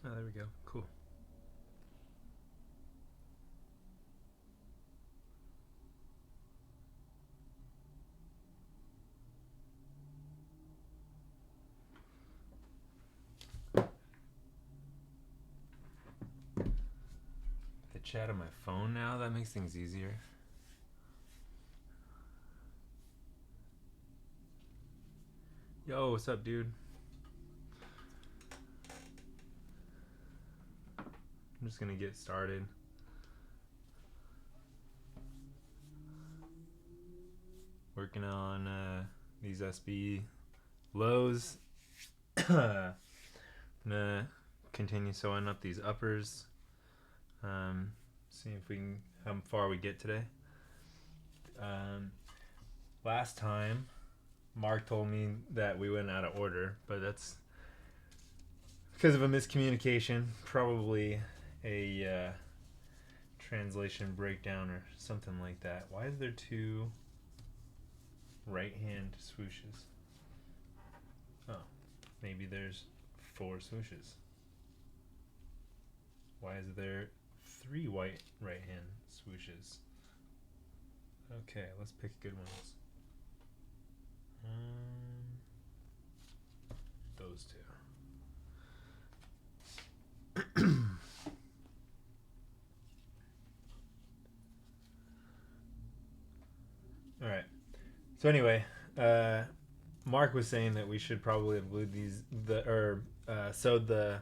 Oh, there we go. Cool. The chat on my phone now, that makes things easier. Yo, what's up, dude? I'm just gonna get started. Working on these SB lows. I'm gonna continue sewing up these uppers. See if we can, how far we get today. Last time, Mark told me that we went out of order, but that's because of a miscommunication, probably a translation breakdown or something like that. Why is there two right hand swooshes? Oh, maybe there's 4 swooshes. Why is there 3 white right hand swooshes? Okay, let's pick good ones. Those two. All right. So anyway, Mark was saying that we should probably have glued these sewed the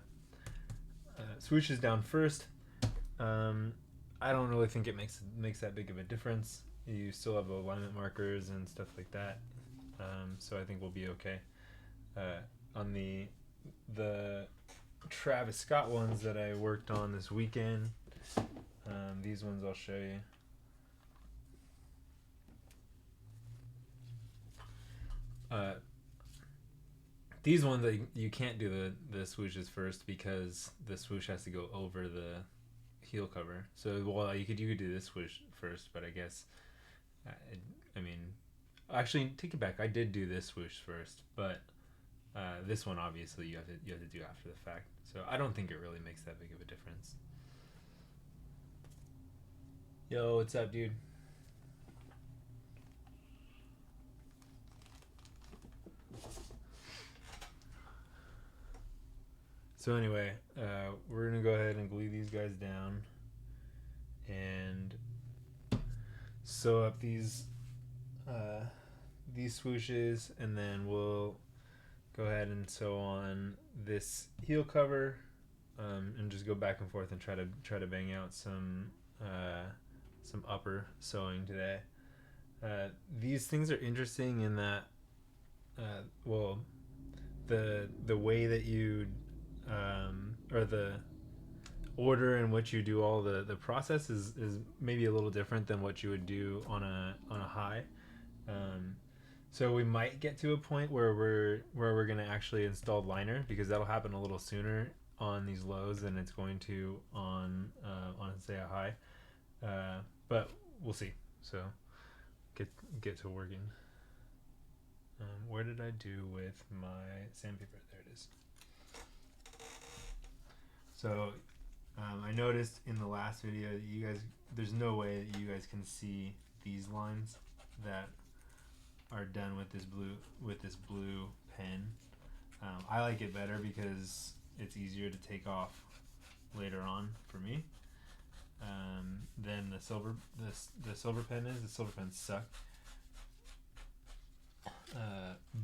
swooshes down first. I don't really think it makes that big of a difference. You still have alignment markers and stuff like that, so I think we'll be okay. On the Travis Scott ones that I worked on this weekend, these ones I'll show you. These ones you can't do the swooshes first because the swoosh has to go over the heel cover. So well, you could do this swoosh first, but I guess I mean, actually take it back. I did do this swoosh first, but this one obviously you have to do after the fact. So I don't think it really makes that big of a difference. Yo, what's up, dude? So anyway, we're gonna go ahead and glue these guys down and sew up these swooshes, and then we'll go ahead and sew on this heel cover, and just go back and forth and try to bang out some upper sewing today. These things are interesting in that, well, the way that you or the order in which you do all the process is maybe a little different than what you would do on a high. So we might get to a point where we're gonna actually install liner, because that'll happen a little sooner on these lows than it's going to on say a high. But we'll see. So get to working. Where did I do with my sandpaper? There it is. So I noticed in the last video that you guys, there's no way that you guys can see these lines that are done with this blue pen. I like it better because it's easier to take off later on for me than the silver pen is. The silver pens suck.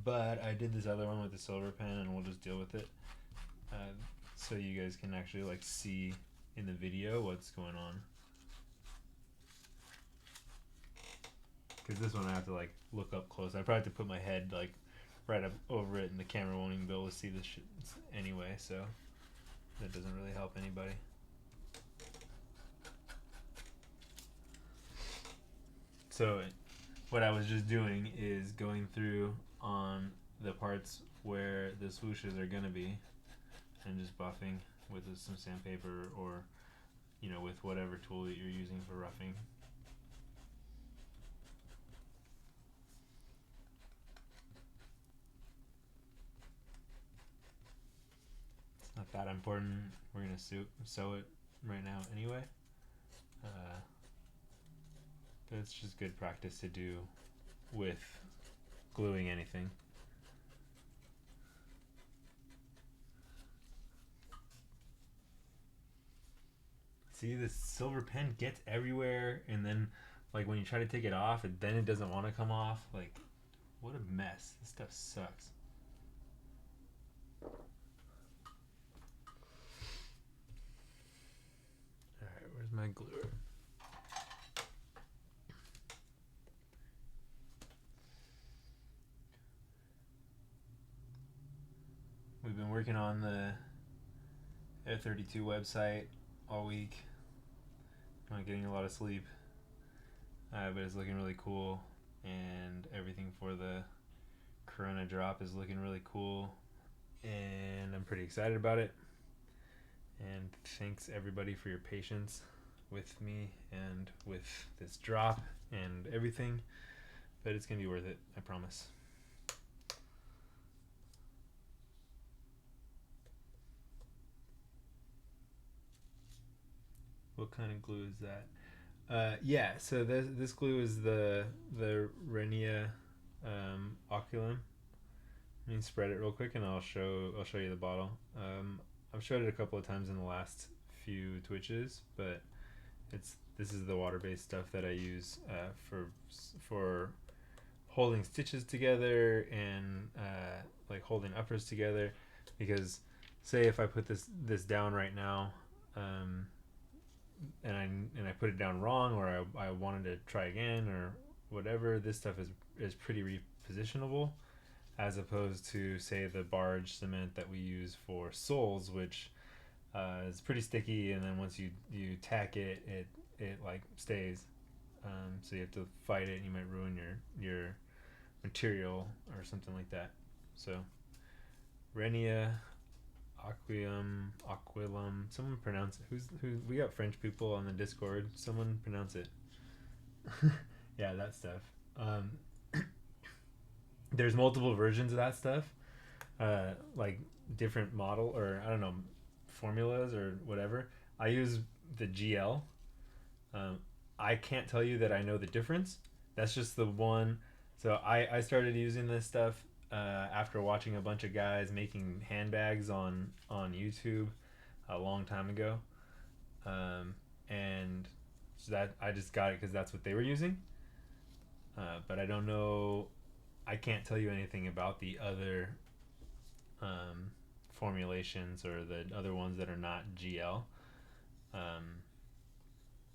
But I did this other one with the silver pen, and we'll just deal with it. So you guys can actually like see in the video what's going on. Because this one I have to like look up close. I probably have to put my head like right up over it, and the camera won't even be able to see this shit anyway, so that doesn't really help anybody. So what I was just doing is going through on the parts where the swooshes are gonna be, and just buffing with some sandpaper, or with whatever tool that you're using for roughing. It's not that important. We're gonna sew it right now anyway. But it's just good practice to do with gluing anything. See, this silver pen gets everywhere, and then like when you try to take it off, then it doesn't want to come off. Like, what a mess. This stuff sucks. Alright, where's my glue? We've been working on the Air 32 website all week. Not getting a lot of sleep, but it's looking really cool, and everything for the Corona drop is looking really cool, and I'm pretty excited about it. And thanks everybody for your patience with me and with this drop and everything, but it's gonna be worth it, I promise. What kind of glue is that? Yeah, so this glue is the Renia Oculum. Let me spread it real quick, and I'll show you the bottle. I've showed it a couple of times in the last few Twitches, but this is the water-based stuff that I use for holding stitches together and like holding uppers together. Because say if I put this down right now, and I put it down wrong, or I wanted to try again or whatever, this stuff is pretty repositionable, as opposed to say the barge cement that we use for soles, which is pretty sticky, and then once you tack it like stays, so you have to fight it and you might ruin your material or something like that. So Renia Aquilum. Someone pronounce it. Who? We got French people on the Discord. Someone pronounce it. Yeah, that stuff. There's multiple versions of that stuff, like different model, or I don't know, formulas or whatever. I use the GL. I can't tell you that I know the difference. That's just the one. So I started using this stuff after watching a bunch of guys making handbags on YouTube a long time ago, and so that I just got it because that's what they were using. But I don't know. I can't tell you anything about the other formulations or the other ones that are not GL,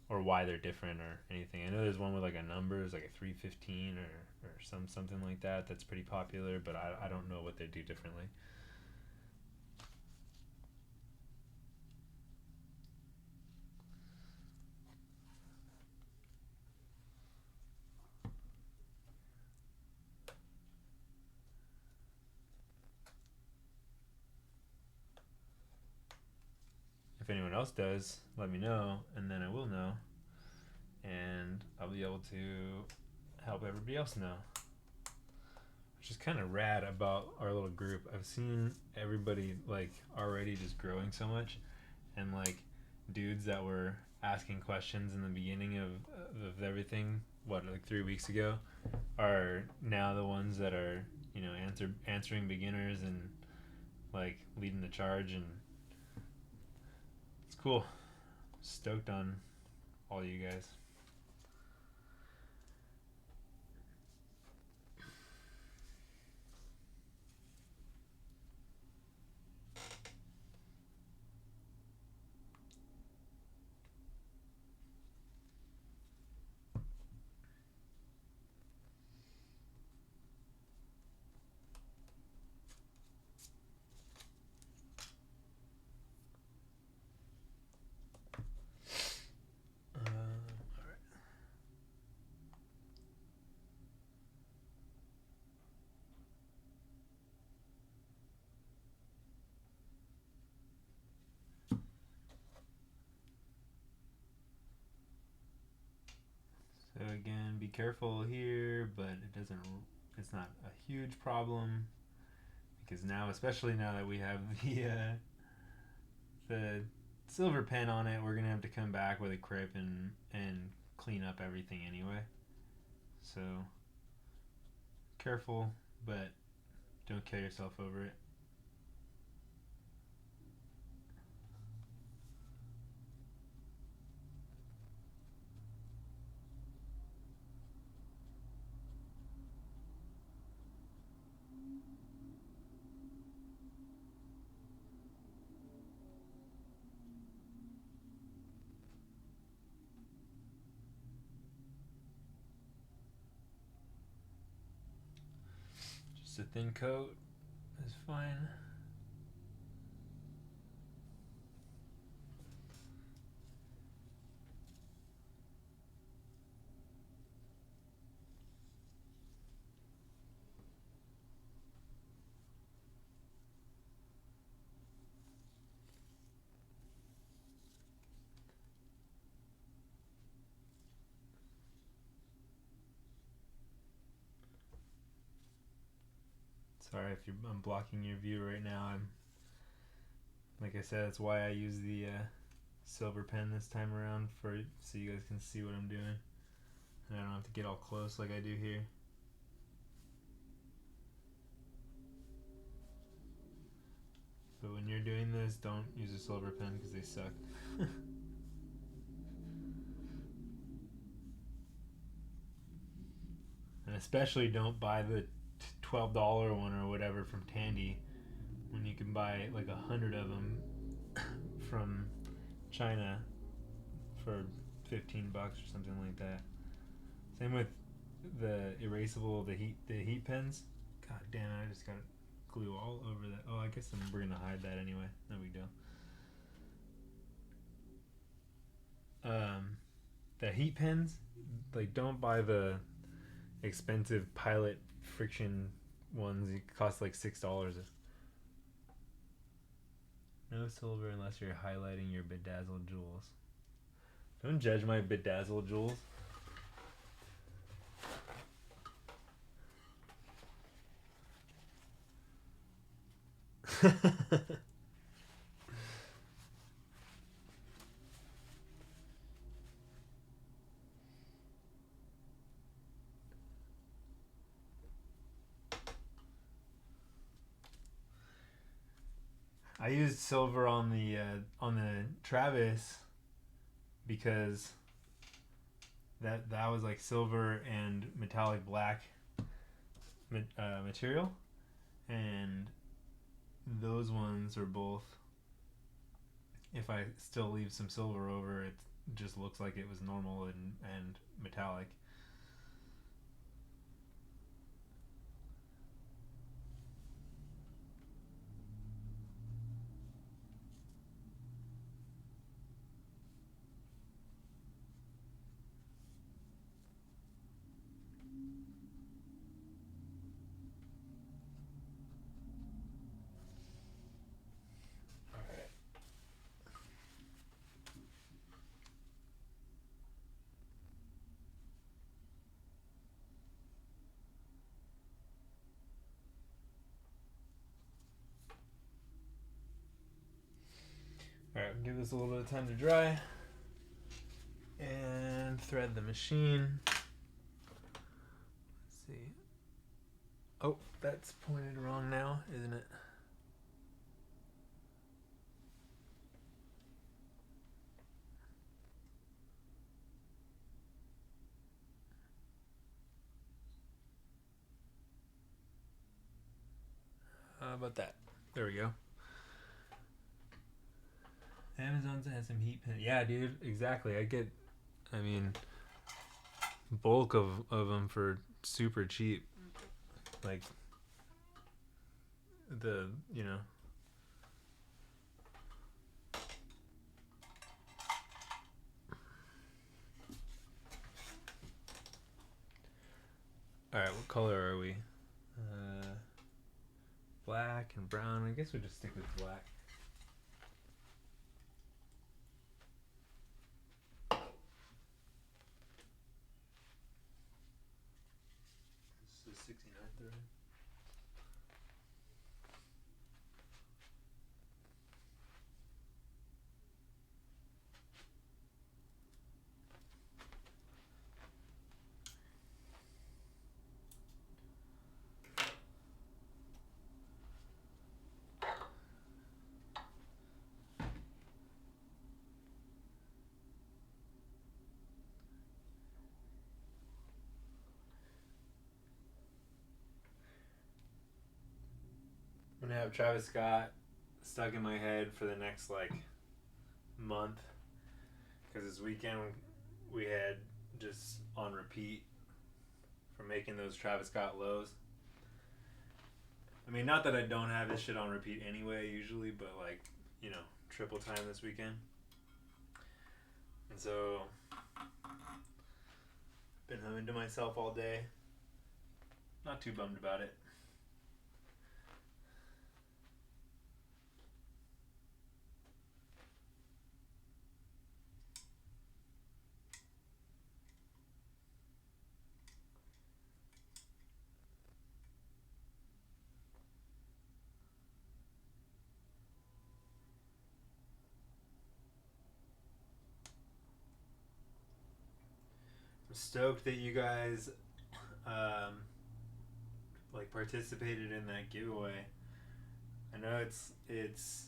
or why they're different or anything. I know there's one with like a number, it's like a 315 or something like that. That's pretty popular, but I don't know what they do differently. If anyone else does, let me know, and then I will know, and I'll be able to help everybody else know. Which is kind of rad about our little group. I've seen everybody like already just growing so much, and like dudes that were asking questions in the beginning of everything, like 3 weeks ago, are now the ones that are, you know, answering beginners and like leading the charge, and it's cool. Stoked on all you guys. So again, be careful here, but it's not a huge problem, because now, especially now that we have the silver pen on it, we're gonna have to come back with a crip and clean up everything anyway. So careful, but don't kill yourself over it. Just a thin coat is fine. Sorry if I'm blocking your view right now. I'm, like I said, that's why I use the silver pen this time around, for so you guys can see what I'm doing, and I don't have to get all close like I do here. But when you're doing this, don't use a silver pen because they suck. And especially don't buy the $12 one or whatever from Tandy when you can buy like 100 of them from China for $15 or something like that. Same with the erasable, the heat pens. God damn it! I just got glue all over that. Oh, I guess we're gonna hide that anyway. No big deal. The heat pens, like, don't buy the expensive Pilot friction ones. It costs like $6. No silver unless you're highlighting your bedazzled jewels. Don't judge my bedazzled jewels. I used silver on the Travis because that was like silver and metallic black material, and those ones are both. If I still leave some silver over, it just looks like it was normal and metallic. Alright, give this a little bit of time to dry. And thread the machine. Let's see. Oh, that's pointed wrong now, isn't it? How about that? There we go. Amazon has some heat pens. Yeah, dude, exactly. I mean, bulk of them for super cheap. Like, Alright, what color are we? Black and brown. I guess we'll just stick with black. This is 69 thread. gonna have Travis Scott stuck in my head for the next like month, because this weekend we had just on repeat for making those Travis Scott lows. I mean, not that I don't have this shit on repeat anyway usually, but like, you know, triple time this weekend. And so been humming to myself all day. Not too bummed about it. I'm stoked that you guys like participated in that giveaway. I know it's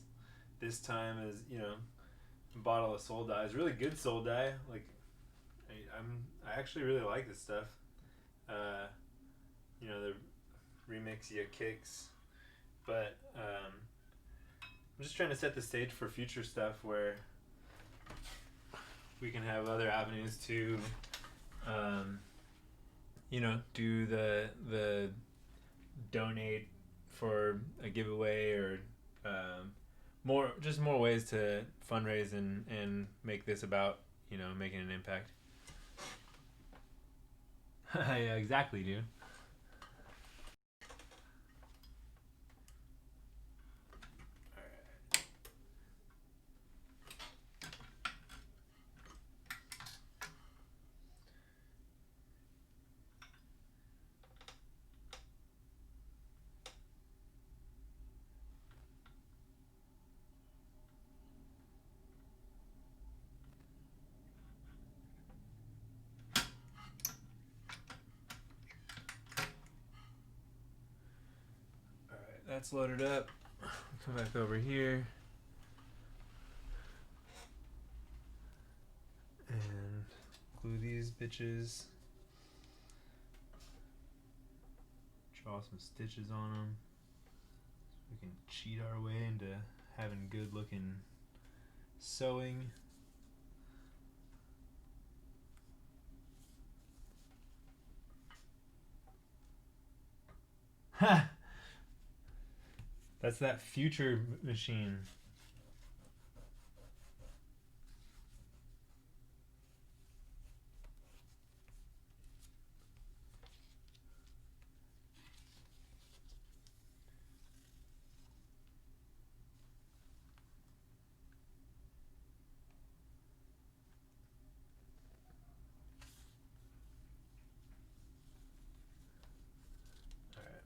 this time is, you know, a bottle of soul dye. It's really good soul dye. Like I actually really like this stuff. You know, the remixia kicks, but I'm just trying to set the stage for future stuff where we can have other avenues to you know, do the donate for a giveaway, or more ways to fundraise and make this about, you know, making an impact. Yeah, exactly, dude. That's loaded up. Come back over here and glue these bitches. Draw some stitches on them so we can cheat our way into having good looking sewing. Ha! That's that future machine. Alright.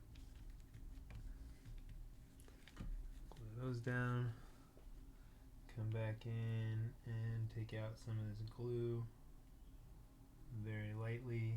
Glue those down. Come back in and take out some of this glue very lightly.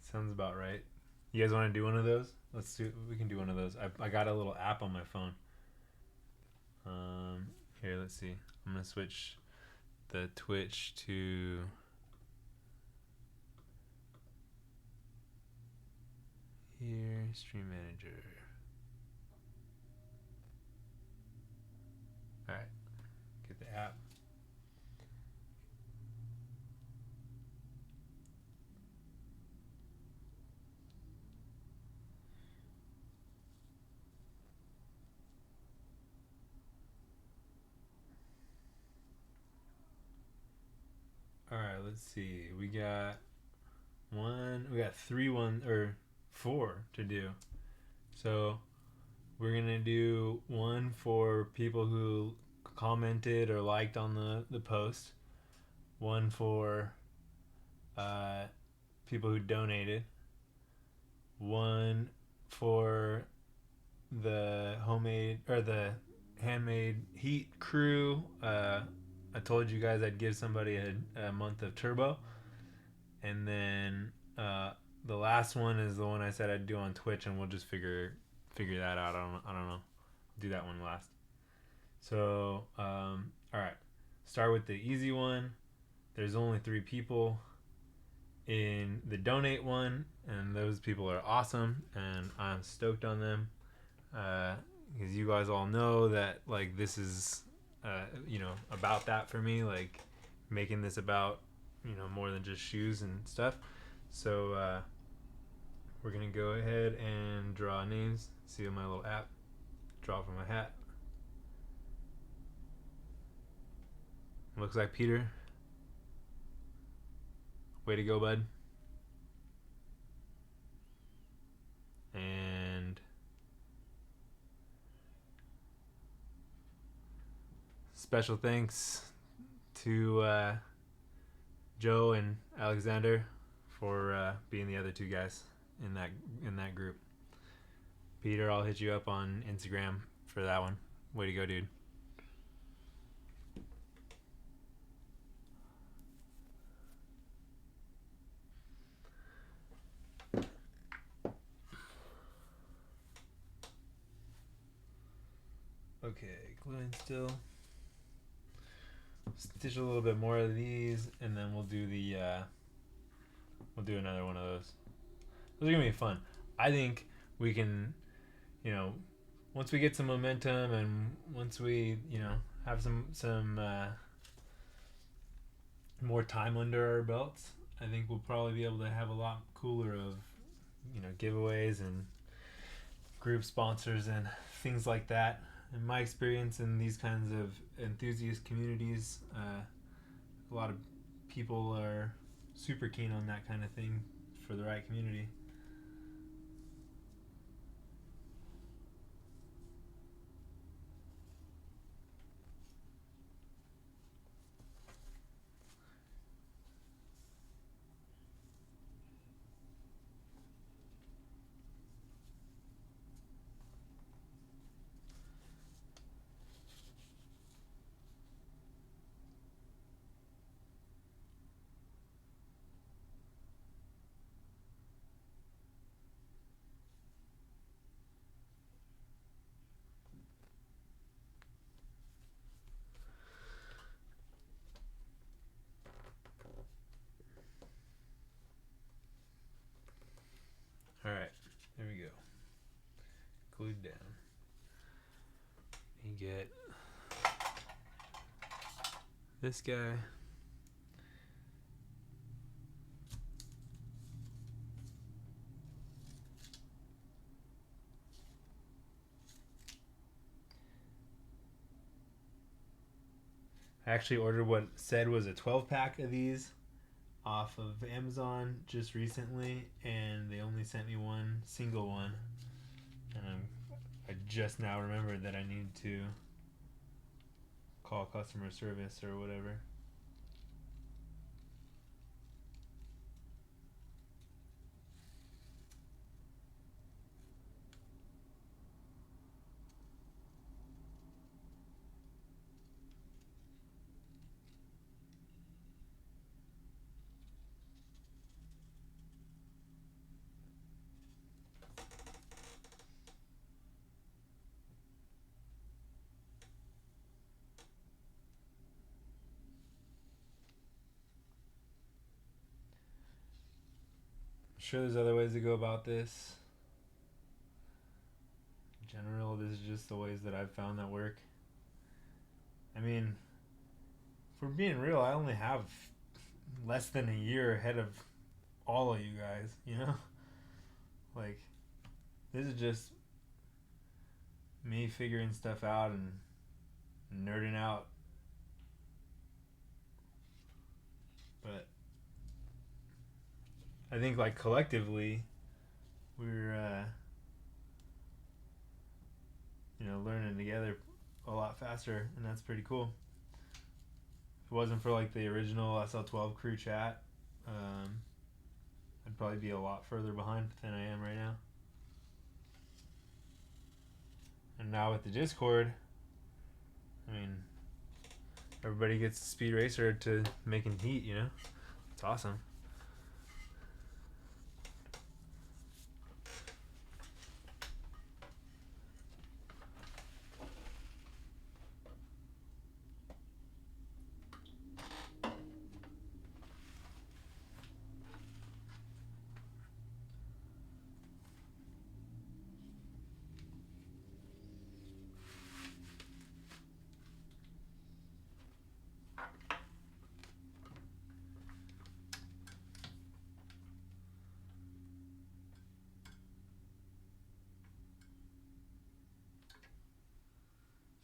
Sounds about right. You guys want to do one of those? Let's do. We can do one of those. I got a little app on my phone. Here, let's see. I'm gonna switch the Twitch to here. Stream Manager. All right. Get the app. All right, let's see. We got four to do. So we're gonna do one for people who commented or liked on the post. One for people who donated. One for the homemade or the handmade heat crew. I told you guys I'd give somebody a month of turbo, and then the last one is the one I said I'd do on Twitch, and we'll just figure that out. I don't know. Do that one last. So all right, start with the easy one. There's only 3 people in the donate one, and those people are awesome, and I'm stoked on them. Because you guys all know that like this is about that for me, like making this about more than just shoes and stuff. So we're gonna go ahead and draw names. See on my little app, draw from my hat. Looks like Peter. Way to go, bud. And special thanks to Joe and Alexander for being the other 2 guys in that group. Peter, I'll hit you up on Instagram for that one. Way to go, dude. Okay, gluing still. Stitch a little bit more of these, and then we'll do another one of those. Those are gonna be fun. I think we can, once we get some momentum and once we, have some more time under our belts, I think we'll probably be able to have a lot cooler of, giveaways and group sponsors and things like that. In my experience in these kinds of enthusiast communities, a lot of people are super keen on that kind of thing for the right community. All right, there we go. Glued down. You get this guy. I actually ordered what said was a 12-pack of these off of Amazon just recently, and they only sent me one single one, and I just now remembered that I need to call customer service or whatever. I'm sure there's other ways to go about this. In general, this is just the ways that I've found that work. I mean, if we're being real, I only have less than a year ahead of all of you guys, Like, this is just me figuring stuff out and nerding out. But I think, like, collectively, we're, learning together a lot faster, and that's pretty cool. If it wasn't for, like, the original SL12 crew chat, I'd probably be a lot further behind than I am right now. And now with the Discord, I mean, everybody gets Speed Racer to making heat, you know? It's awesome.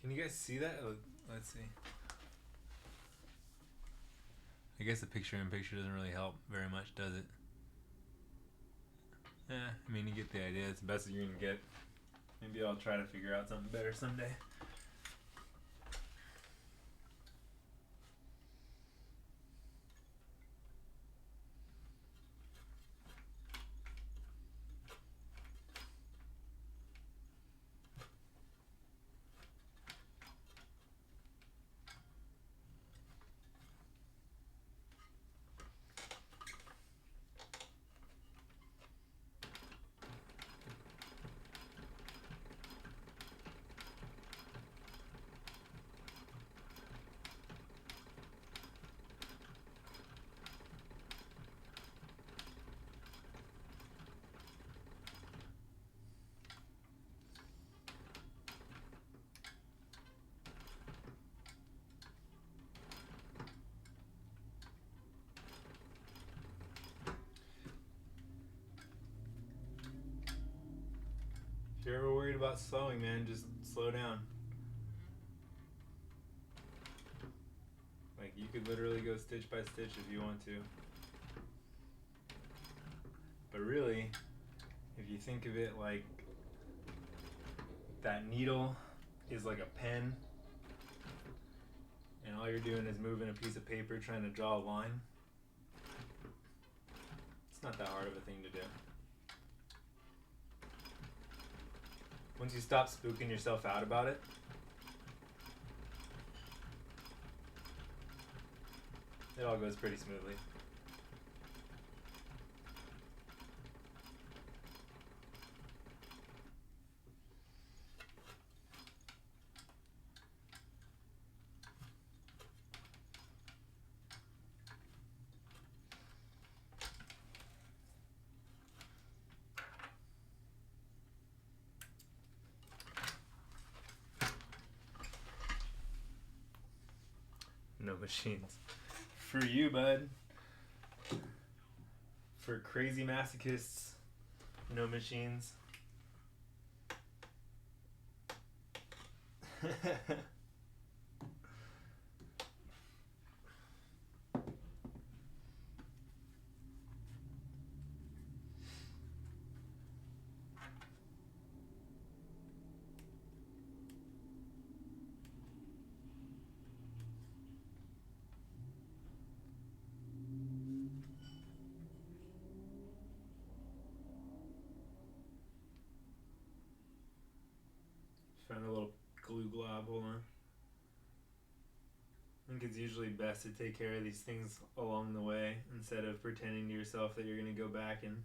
Can you guys see that? Let's see. I guess the picture-in-picture doesn't really help very much, does it? Yeah, I mean, you get the idea. It's the best you're gonna get. Maybe I'll try to figure out something better someday. If you're ever worried about slowing, man, just slow down. Like, you could literally go stitch by stitch if you want to. But really, if you think of it like that needle is like a pen, and all you're doing is moving a piece of paper trying to draw a line, it's not that hard of a thing to do. Once you stop spooking yourself out about it, it all goes pretty smoothly. No machines. For you, bud. For crazy masochists, no machines. Found a little glue glob, hold on. I think it's usually best to take care of these things along the way instead of pretending to yourself that you're going to go back and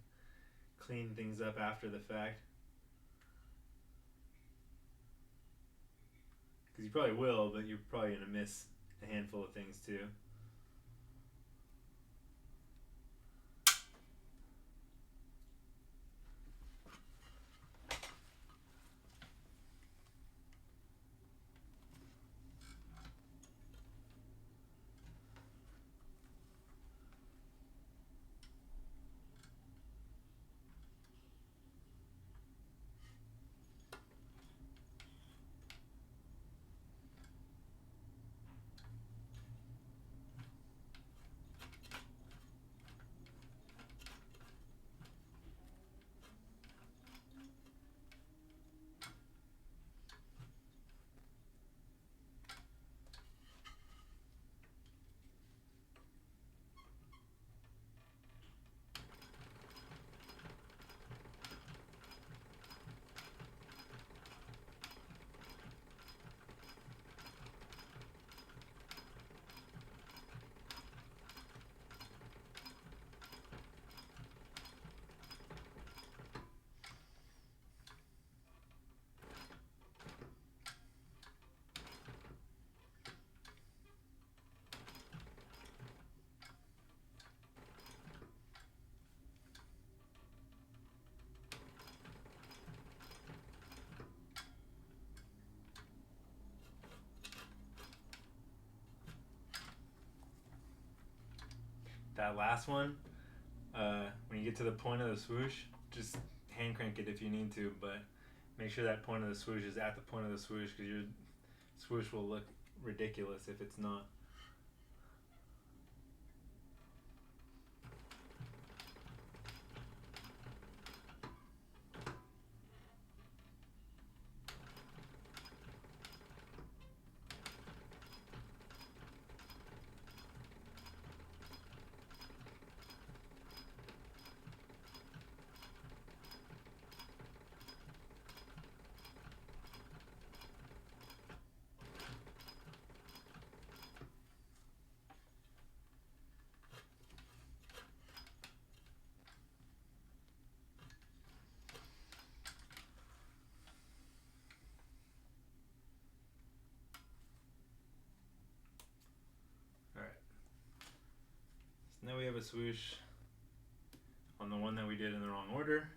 clean things up after the fact. Because you probably will, but you're probably going to miss a handful of things too. that last one, when you get to the point of the swoosh, just hand crank it if you need to, but make sure that point of the swoosh is at the point of the swoosh, because your swoosh will look ridiculous if it's not. Now we have a swoosh on the one that we did in the wrong order,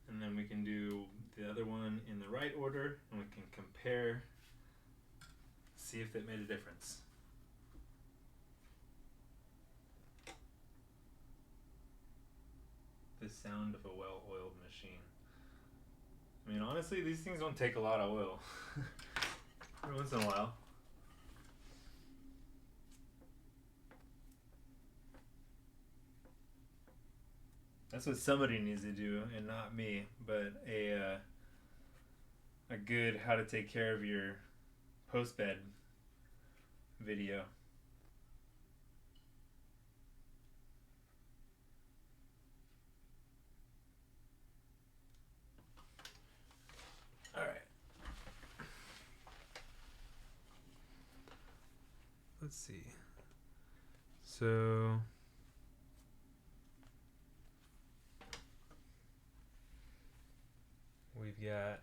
and then we can do the other one in the right order, and we can compare, see if it made a difference. The sound of a well-oiled machine. I mean, honestly, these things don't take a lot of oil. Every once in a while. That's what somebody needs to do, and not me, but a good how to take care of your post-bed video. All right. Let's see. So we've got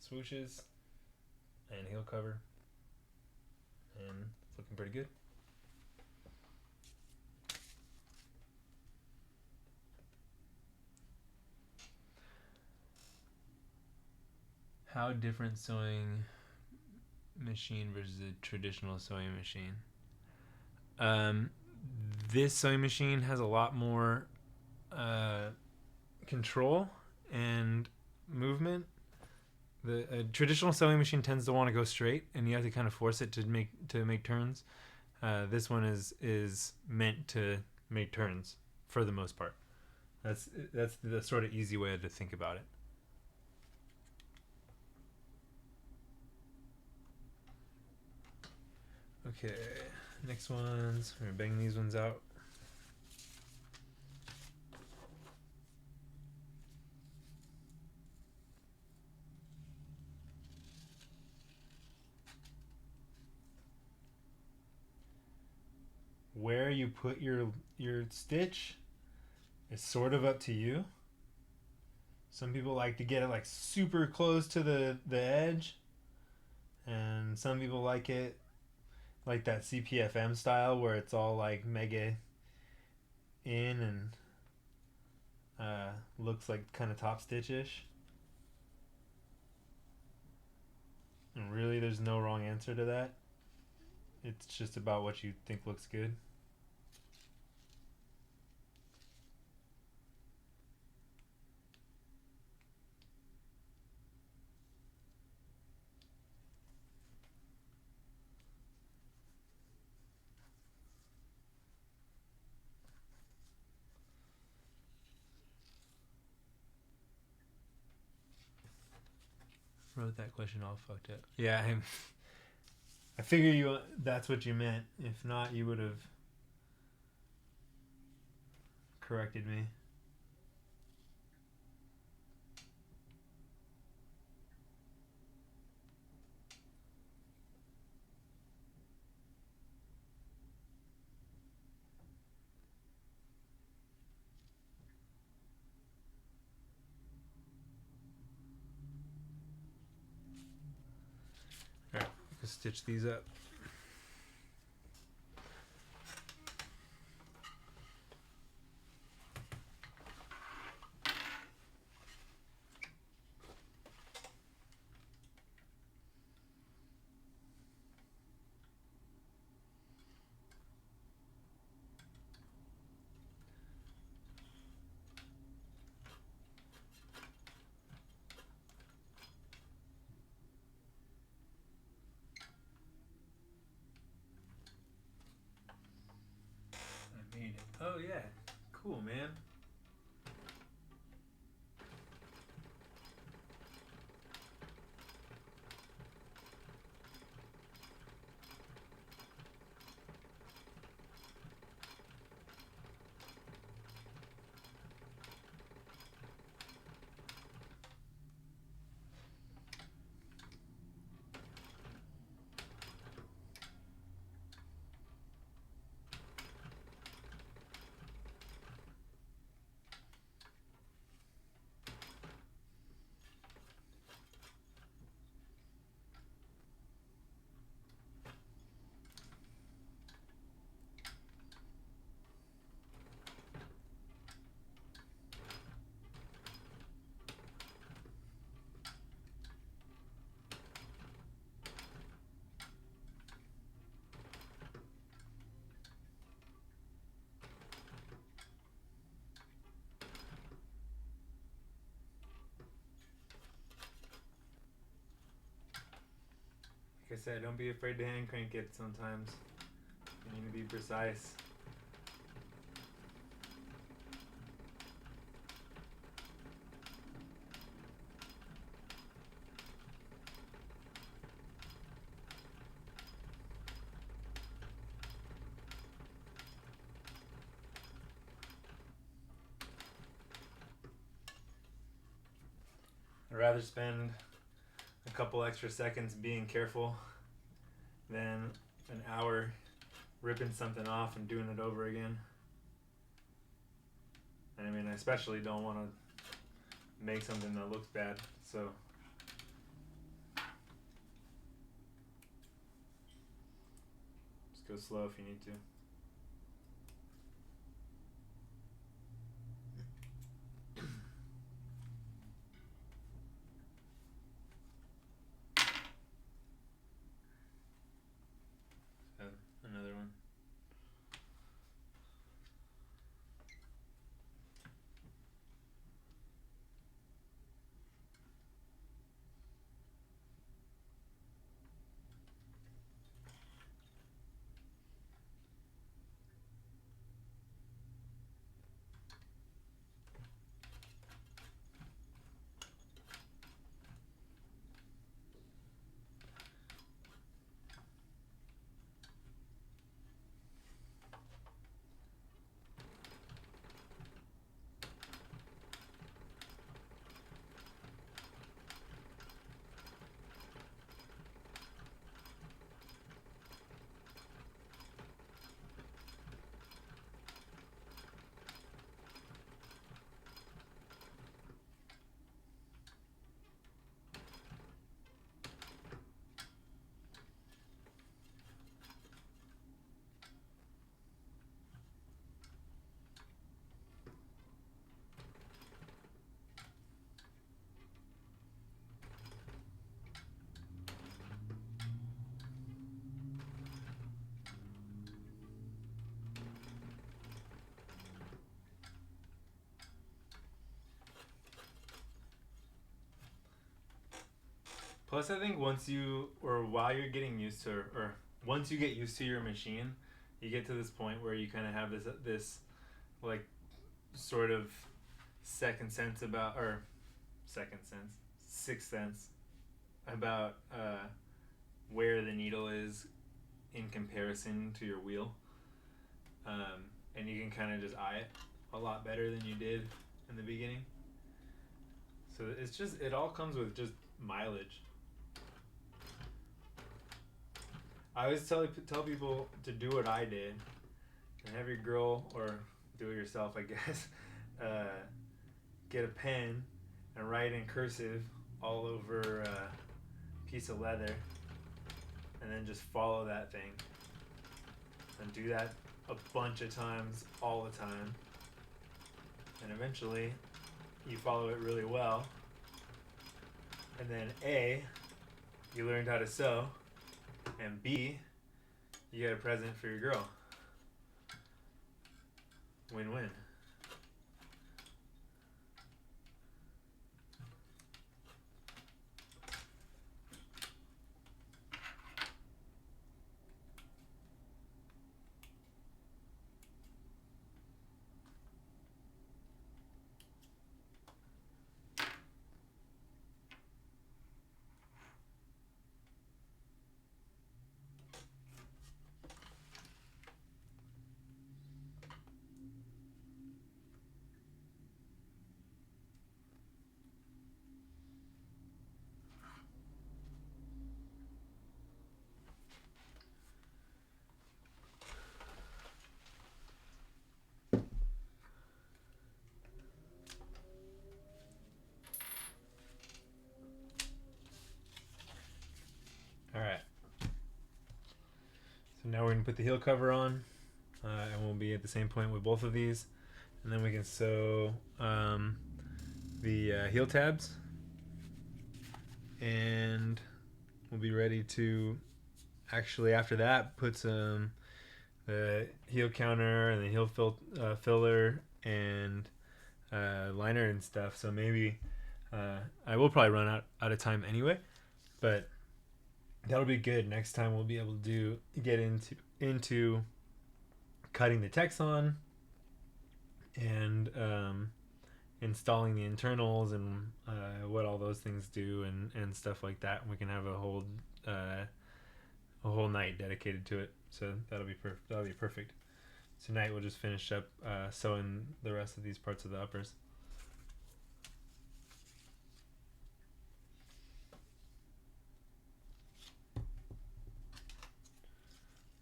swooshes and heel cover, and it's looking pretty good. How different sewing machine versus a traditional sewing machine? This sewing machine has a lot more control and movement. The traditional sewing machine tends to want to go straight, and you have to kind of force it to make turns. This one is meant to make turns for the most part. That's the sort of easy way to think about it. Okay, next ones. We're gonna bang these ones out. Where you put your stitch is sort of up to you. Some people like to get it like super close to the edge, and some people like it like that CPFM style where it's all like mega in and looks like kind of top stitch-ish. And really there's no wrong answer to that. It's just about what you think looks good. Wrote that question all fucked up. Yeah, I figure that's what you meant. If not, you would have corrected me. Alright, let's stitch these up. Cool, man. Like I said, don't be afraid to hand crank it sometimes. You need to be precise. I'd rather spend a couple extra seconds being careful than an hour ripping something off and doing it over again. And I mean, I especially don't want to make something that looks bad, so just go slow if you need to. Another one. Plus, I think once you, or while you're getting used to, or once you get used to your machine, you get to this point where you kind of have this like sort of sixth sense about where the needle is in comparison to your wheel, and you can kind of just eye it a lot better than you did in the beginning. So it all comes with just mileage. I always tell people to do what I did and have your girl, or do it yourself, I guess, get a pen and write in cursive all over a piece of leather, and then just follow that thing. And do that a bunch of times, all the time. And eventually, you follow it really well. And then A, you learned how to sew. And B, you get a present for your girl. Win-win. now we're going to put the heel cover on, and we'll be at the same point with both of these, and then we can sew the heel tabs, and we'll be ready to actually after that put some the heel counter and the heel filler and liner and stuff. So maybe I will probably run out of time anyway, but that'll be good. Next time we'll be able to get into cutting the texon and installing the internals and what all those things do and stuff like that. We can have a whole night dedicated to it. So that'll be perfect. Tonight we'll just finish up sewing the rest of these parts of the uppers.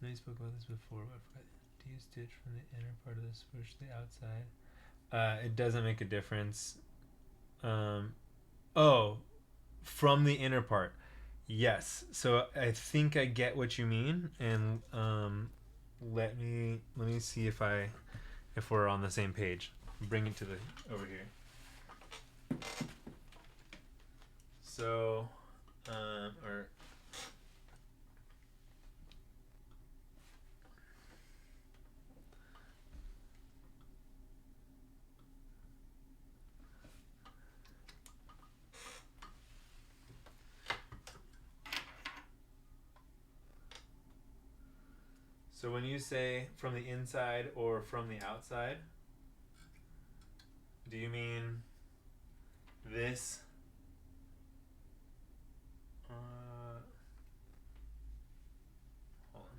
I know you spoke about this before, but I forgot. Do you stitch from the inner part of the swoosh to the outside? It doesn't make a difference. From the inner part. Yes. So I think I get what you mean, and let me see if we're on the same page. Bring it to over here. So So when you say from the inside or from the outside, do you mean this? Hold on.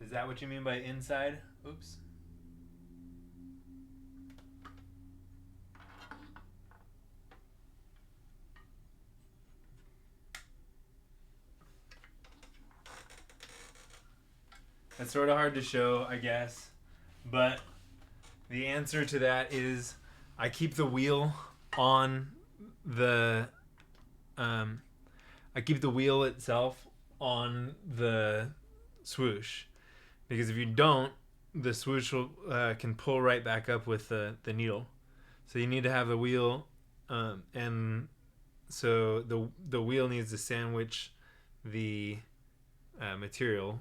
Is that what you mean by inside? Oops. It's sort of hard to show, I guess, but the answer to that is I keep the wheel on the I keep the wheel itself on the swoosh, because if you don't, the swoosh can pull right back up with the needle. So you need to have the wheel, and so the wheel needs to sandwich the material,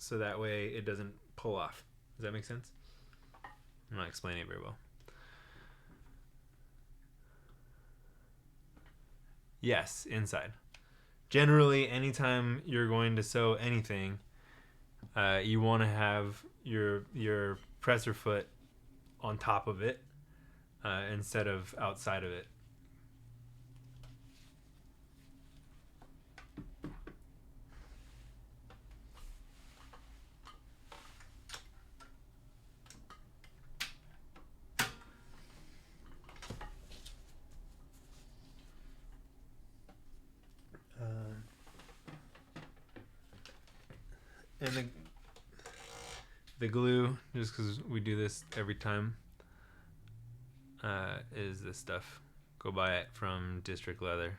so that way it doesn't pull off. Does that make sense? I'm not explaining it very well. Yes, inside. Generally, anytime you're going to sew anything, you want to have your presser foot on top of it instead of outside of it. And the glue, just because we do this every time, is this stuff. Go buy it from District Leather.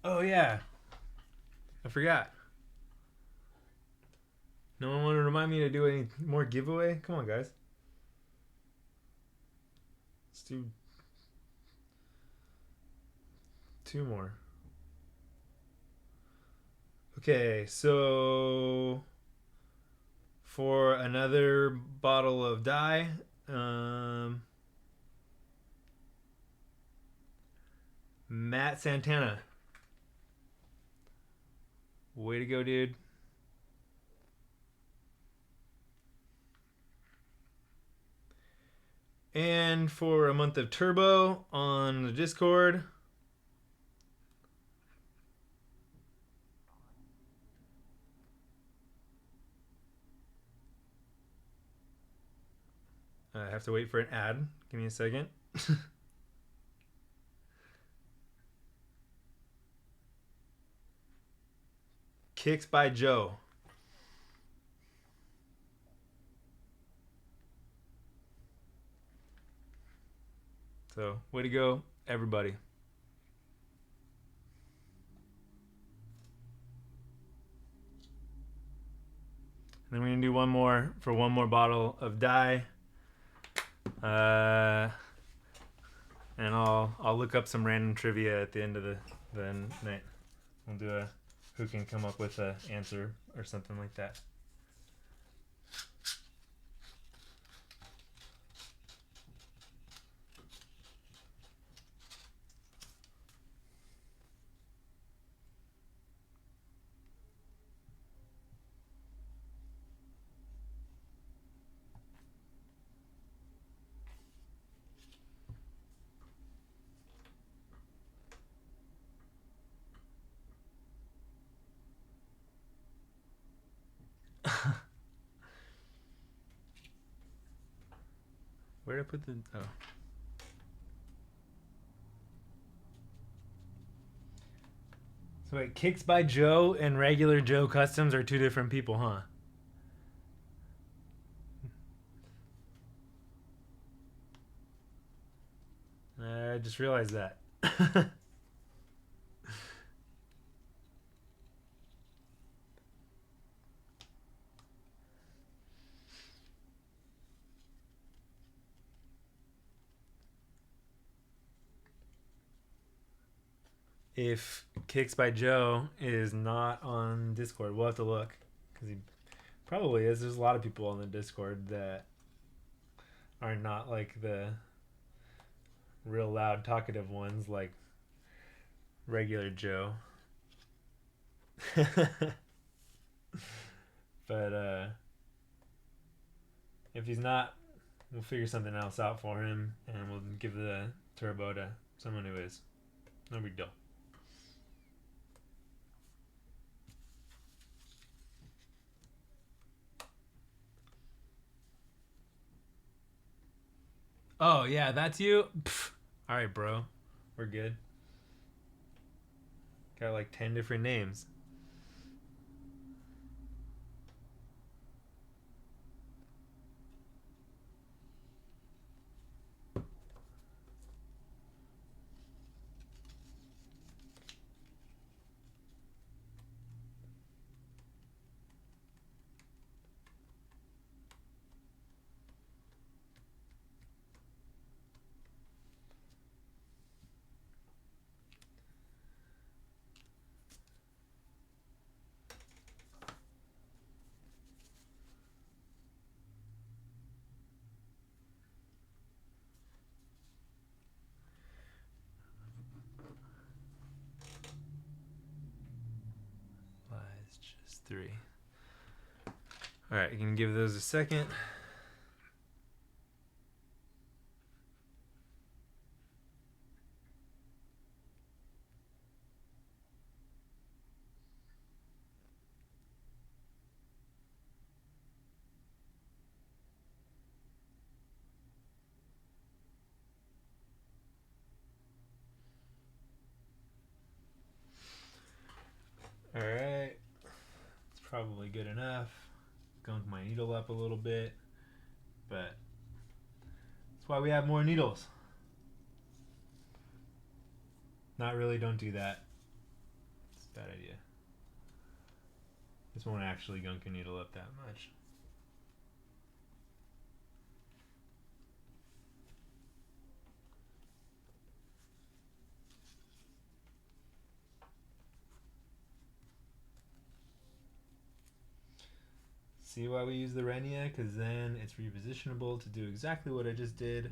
Oh yeah, I forgot. No one wanted to remind me to do any more giveaway? Come on, guys. Let's do 2 more. Okay, so for another bottle of dye, Matt Santana. Way to go, dude. And for a month of Turbo on the Discord, I have to wait for an ad. Give me a second. Kicks by Joe. So, way to go, everybody. And then we're going to do one more for one more bottle of dye. And I'll look up some random trivia at the end of the night. We'll do a who can come up with an answer or something like that. Where did I put the... Oh. So wait, Kicks by Joe and regular Joe Customs are two different people, huh? I just realized that. If Kicks by Joe is not on Discord, we'll have to look, because he probably is. There's a lot of people on the Discord that are not like the real loud talkative ones like regular Joe. But if he's not, we'll figure something else out for him, and we'll give the turbo to someone who is. No big deal. Oh, yeah, that's you? Pfft. All right, bro. We're good. Got like 10 different names. Just 3. All right, you can give those a second. All right, it's probably good enough. Gunk my needle up a little bit, but that's why we have more needles. Not really, don't do that. It's a bad idea. This won't actually gunk a needle up that much. See why we use the Renia? Because then it's repositionable to do exactly what I just did,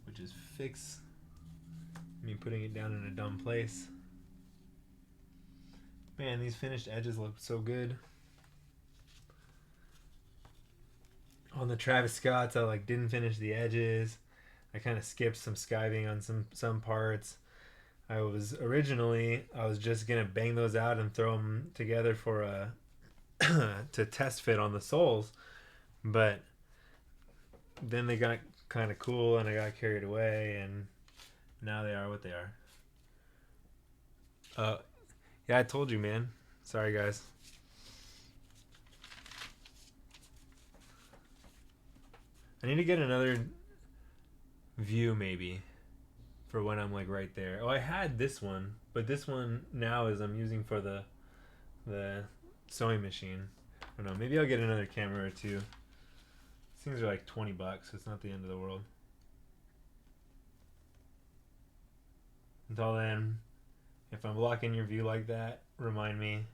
which is fix me putting it down in a dumb place. Man, these finished edges look so good. On the Travis Scotts, I like didn't finish the edges. I kind of skipped some skiving on some parts. I was just gonna bang those out and throw them together for a to test fit on the soles, but then they got kind of cool, and I got carried away, and now they are what they are. Yeah, I told you, man. Sorry, guys. I need to get another view, maybe, for when I'm like right there. Oh, I had this one, but this one now is I'm using for the sewing machine. I don't know. Maybe I'll get another camera or two. These things are like $20. It's not the end of the world. Until then, if I'm blocking your view like that, remind me,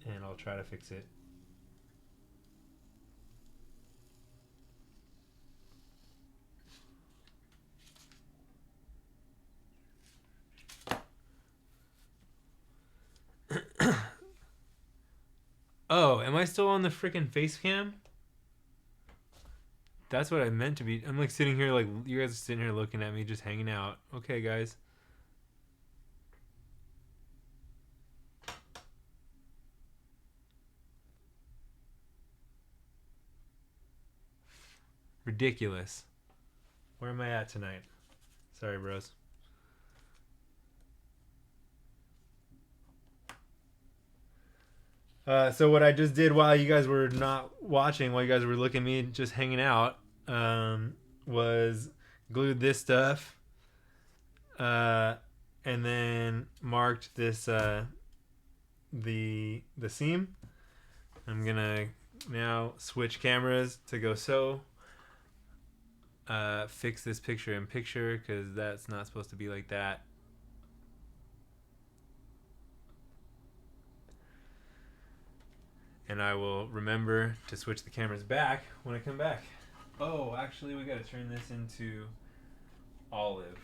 and I'll try to fix it. Oh, am I still on the freaking face cam? That's what I meant to be. I'm like sitting here, like you guys are sitting here looking at me, just hanging out. Okay, guys. Ridiculous. Where am I at tonight? Sorry, bros. So what I just did while you guys were not watching, while you guys were looking at me just hanging out, was glued this stuff, and then marked this the seam. I'm gonna now switch cameras to go sew. Fix this picture in picture because that's not supposed to be like that. And I will remember to switch the cameras back when I come back. Oh, actually, we gotta turn this into olive.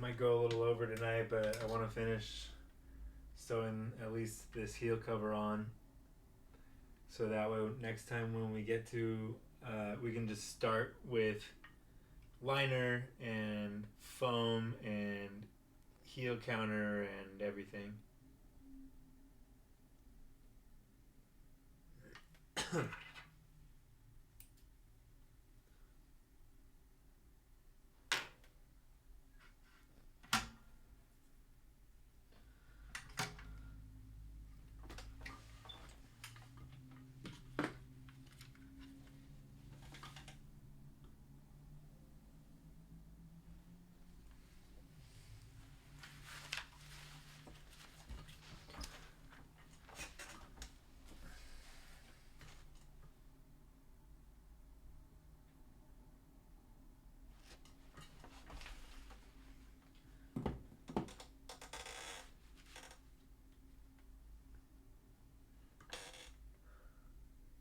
Might go a little over tonight, but I want to finish sewing at least this heel cover on, so that way next time when we get to, we can just start with liner and foam and heel counter and everything.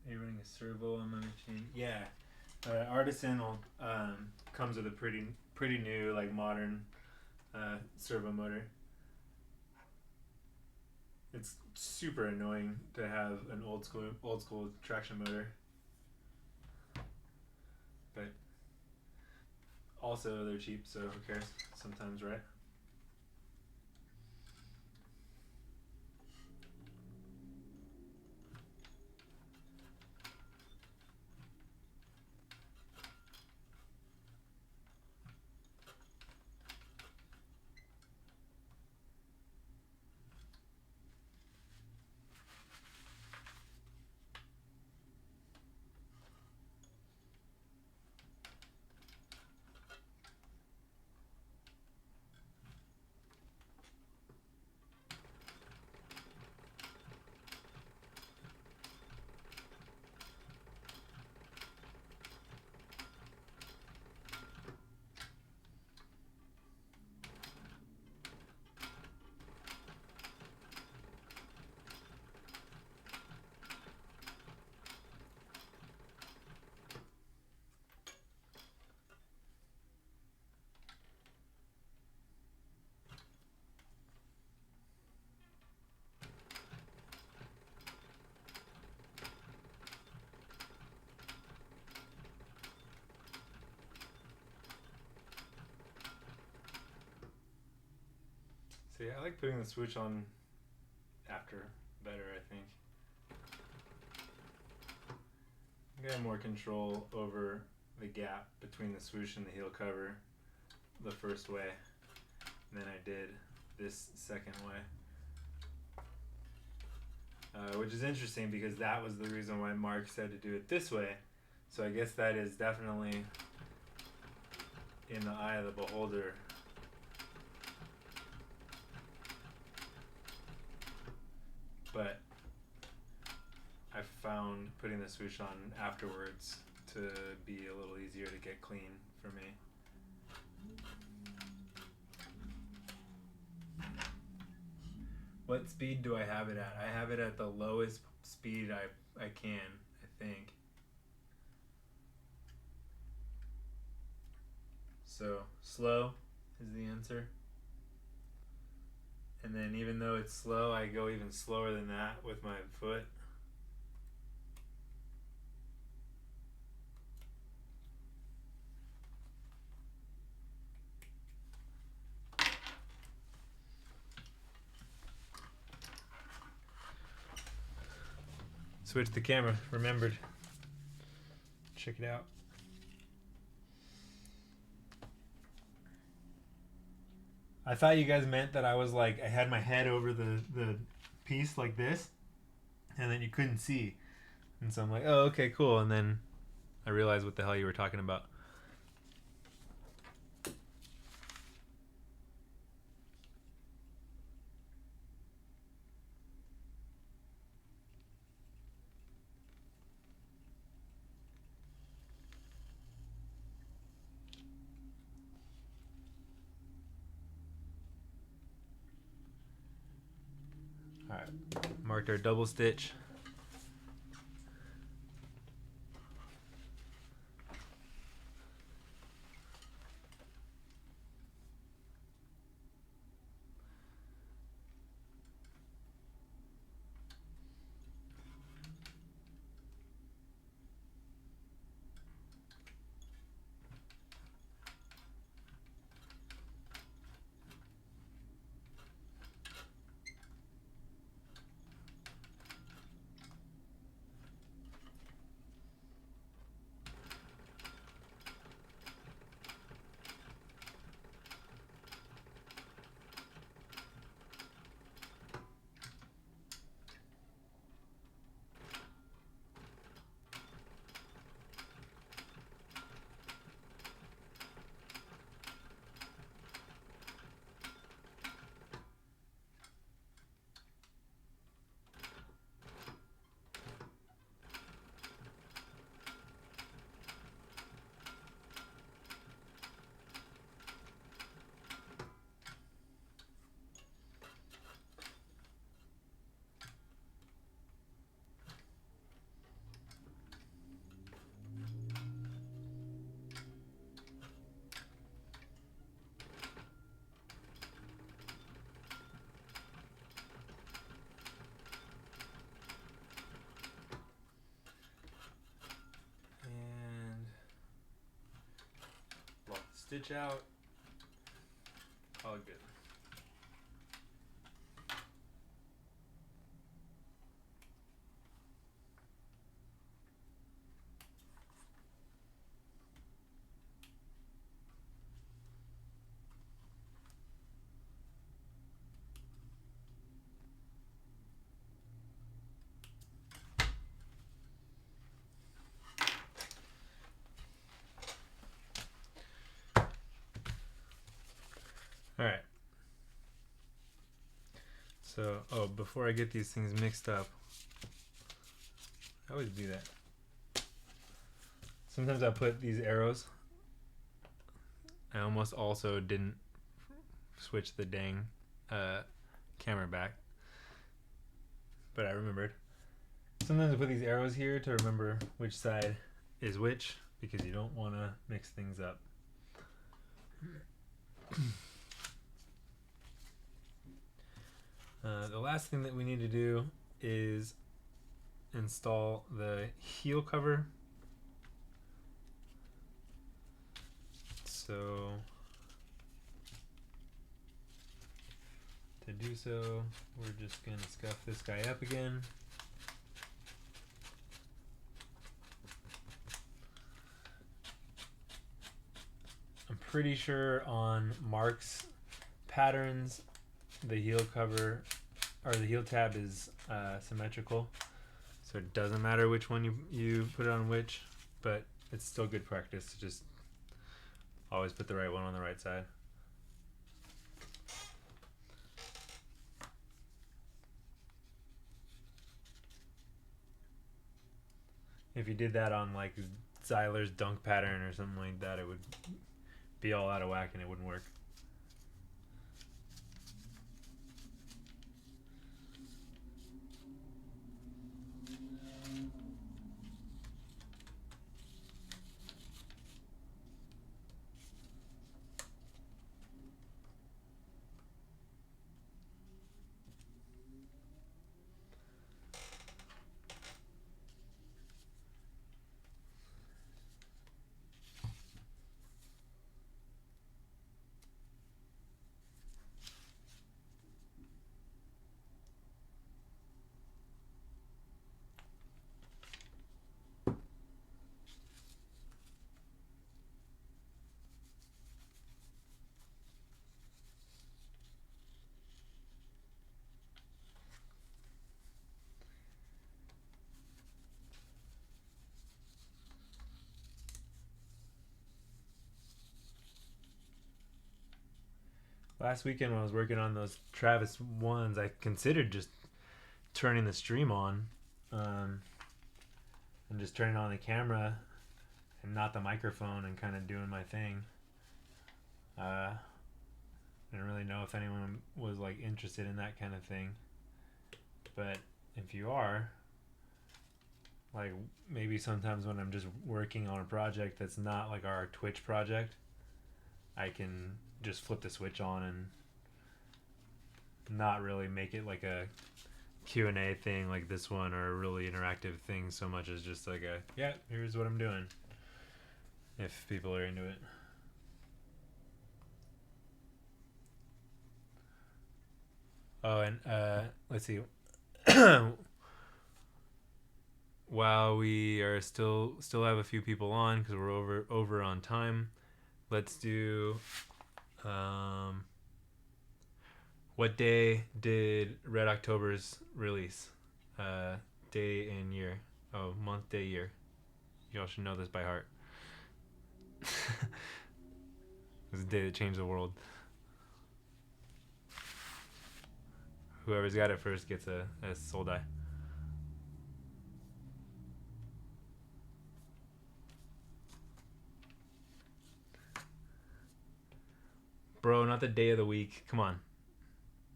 Are you running a servo on my machine? Yeah. Artisan comes with a pretty new, like, modern servo motor. It's super annoying to have an old school traction motor. Also, they're cheap, so who cares? Sometimes, right? So yeah, I like putting the swoosh on after better, I think. I got more control over the gap between the swoosh and the heel cover the first way than I did this second way. Which is interesting because that was the reason why Mark said to do it this way. So I guess that is definitely in the eye of the beholder. But I found putting the swoosh on afterwards to be a little easier to get clean for me. What speed do I have it at? I have it at the lowest speed I can, I think. So slow is the answer. And then even though it's slow, I go even slower than that with my foot. Switch the camera, remembered. Check it out. I thought you guys meant that I was like, I had my head over the piece like this, and then you couldn't see. And so I'm like, oh, okay, cool. And then I realized what the hell you were talking about. Alright, marked our double stitch. stitch out. All good. All right. So, before I get these things mixed up, I always do that. Sometimes I put these arrows. I almost also didn't switch the dang camera back, but I remembered. Sometimes I put these arrows here to remember which side is which, because you don't want to mix things up. The last thing that we need to do is install the heel cover. So to do so, we're just going to scuff this guy up again. I'm pretty sure on Mark's patterns, the heel cover or the heel tab is symmetrical, so it doesn't matter which one you put it on which, but it's still good practice to just always put the right one on the right side. If you did that on like Zyler's dunk pattern or something like that, it would be all out of whack and it wouldn't work. Last weekend when I was working on those Travis ones, I considered just turning the stream on and just turning on the camera and not the microphone and kind of doing my thing. I didn't really know if anyone was like interested in that kind of thing, but if you are, like maybe sometimes when I'm just working on a project that's not like our Twitch project, I can just flip the switch on and not really make it like a Q&A thing like this one, or a really interactive thing so much as just like a, yeah, here's what I'm doing, if people are into it. Oh, and let's see. While we are still have a few people on because we're over on time, let's do what day did Red October's release? Day and year. Oh, month, day, year. Y'all should know this by heart. It was the day that changed the world. Whoever's got it first gets a soul die. Bro, not the day of the week. Come on.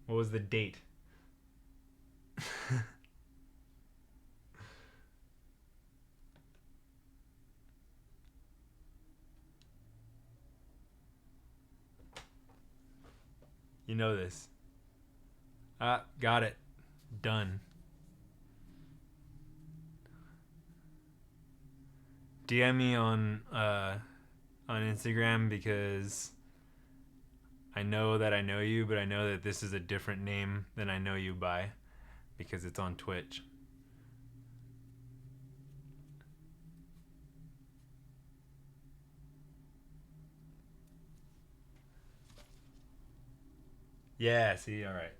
What was the date? You know this. Got it. Done. DM me on on Instagram because I know that I know you, but I know that this is a different name than I know you by because it's on Twitch. Yeah, see, all right.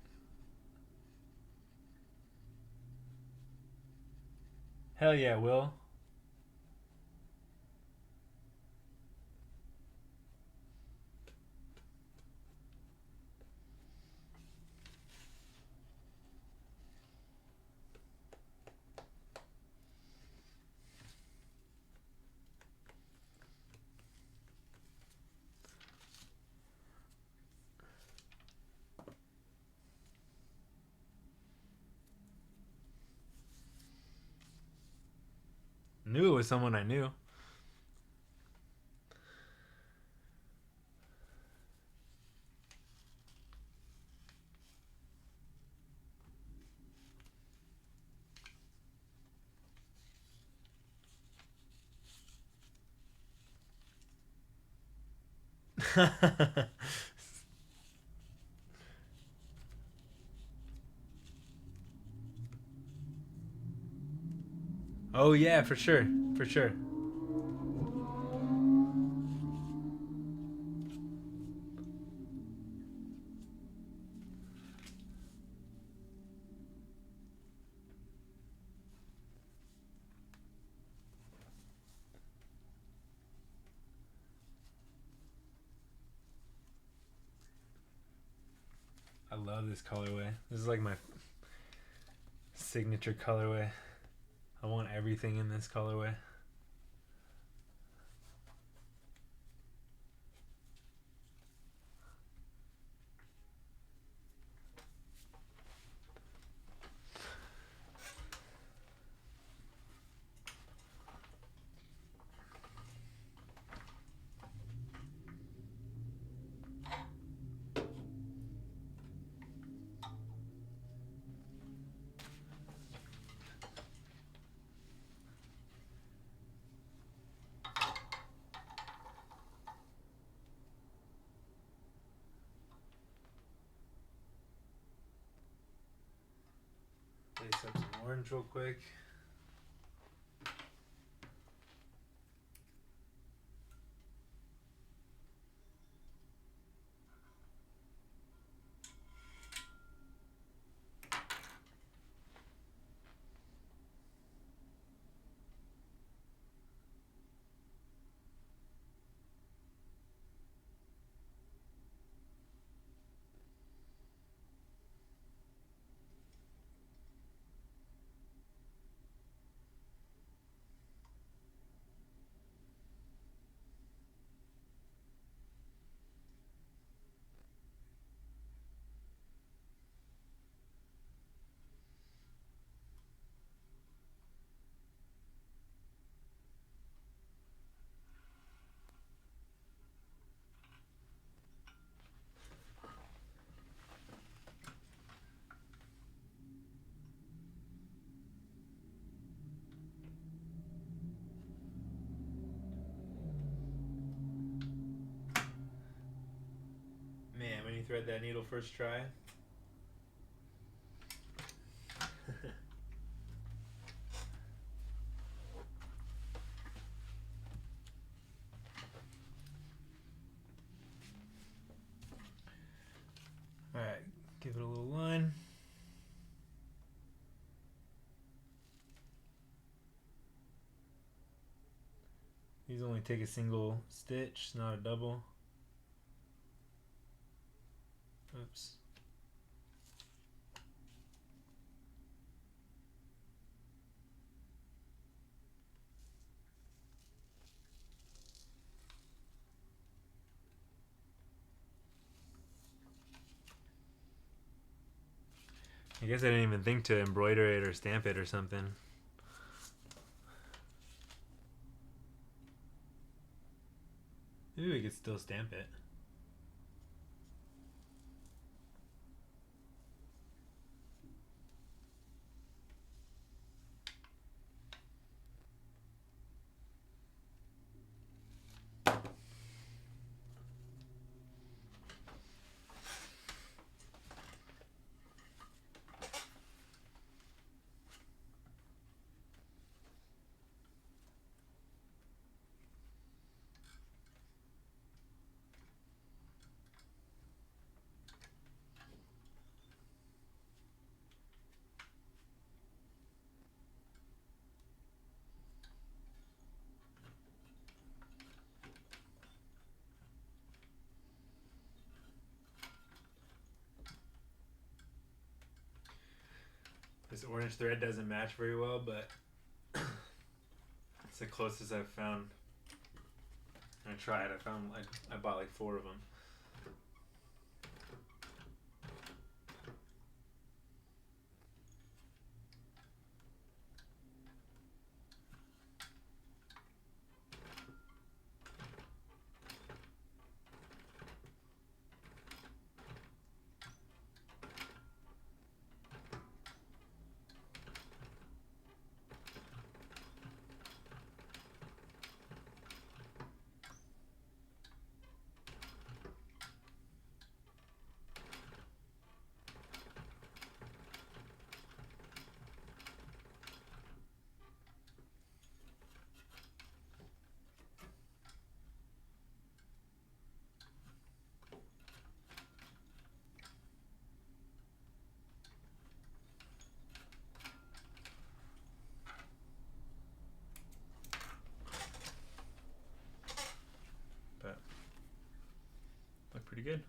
Hell yeah, Will. Knew it was someone I knew. Oh yeah, for sure, for sure. I love this colorway. This is like my signature colorway. I want everything in this colorway. Lace up some orange real quick. Man, when you thread that needle first try. Alright, give it a little line. These only take a single stitch, not a double. Oops. I guess I didn't even think to embroider it or stamp it or something. Maybe we could still stamp it. This orange thread doesn't match very well, but it's the closest I've found. I tried. I bought like 4 of them. But look pretty good.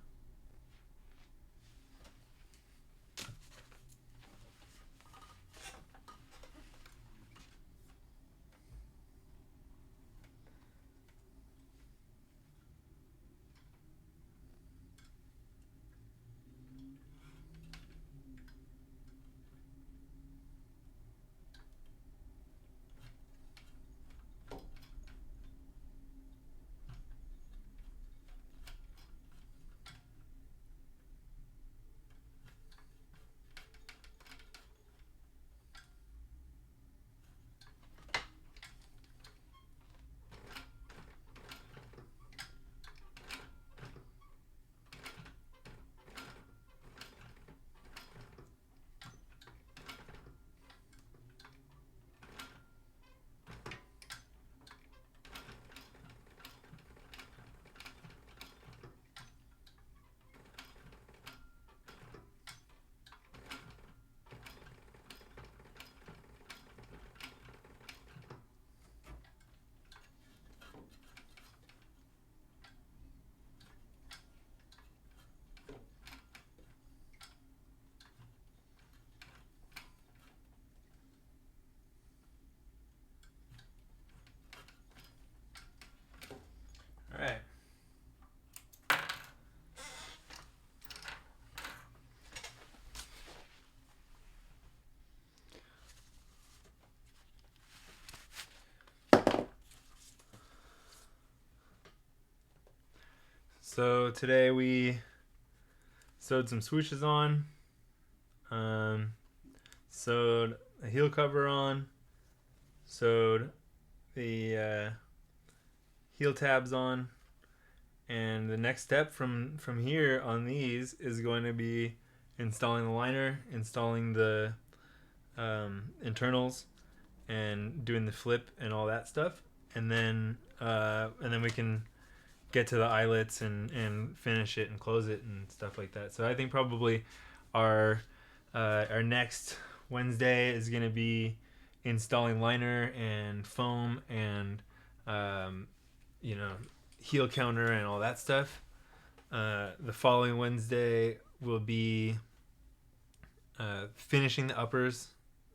All right. So today we sewed some swooshes on, sewed a heel cover on, sewed the heel tabs on, and the next step from here on these is going to be installing the liner, installing the internals, and doing the flip and all that stuff, and then we can get to the eyelets and finish it and close it and stuff like that. So I think probably our next Wednesday is going to be installing liner and foam and heel counter and all that stuff. The following Wednesday will be finishing the uppers.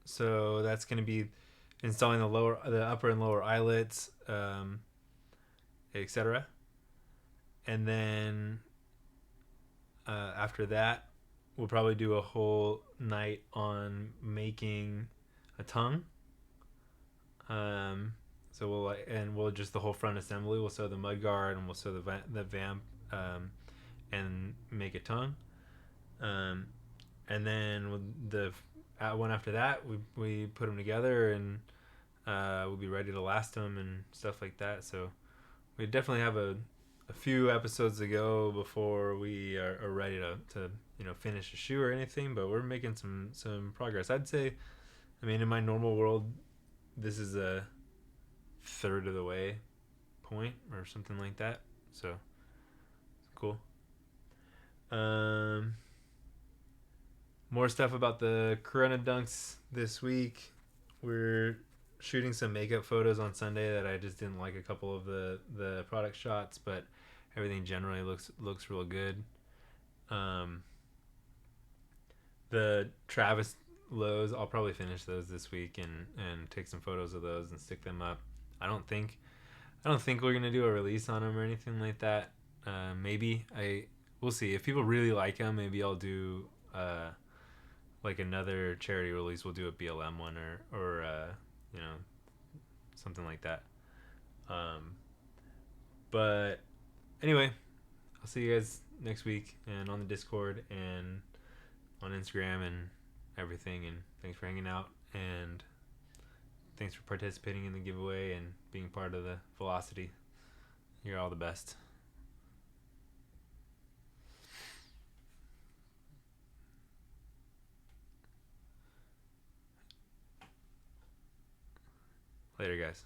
So that's going to be installing the upper and lower eyelets, etc. And then after that, we'll probably do a whole night on making a tongue. So we'll just the whole front assembly. We'll sew the mudguard and we'll sew the vamp and make a tongue. And then the one after that, we put them together and we'll be ready to last them and stuff like that. So we definitely have a few episodes to go before we are ready to finish a shoe or anything, but we're making some progress. I'd say, I mean, in my normal world, this is a third of the way point or something like that. So cool. More stuff about the Corona Dunks this week. We're shooting some makeup photos on Sunday that I just didn't like a couple of the product shots, but everything generally looks real good. The Travis lows. I'll probably finish those this week and take some photos of those and stick them up. I don't think we're gonna do a release on them or anything like that. Maybe we'll see if people really like them. Maybe I'll do like another charity release. We'll do a BLM one or you know, something like that. But anyway, I'll see you guys next week and on the Discord and on Instagram and everything. And thanks for hanging out and thanks for participating in the giveaway and being part of the Velocity. You're all the best. Later, guys.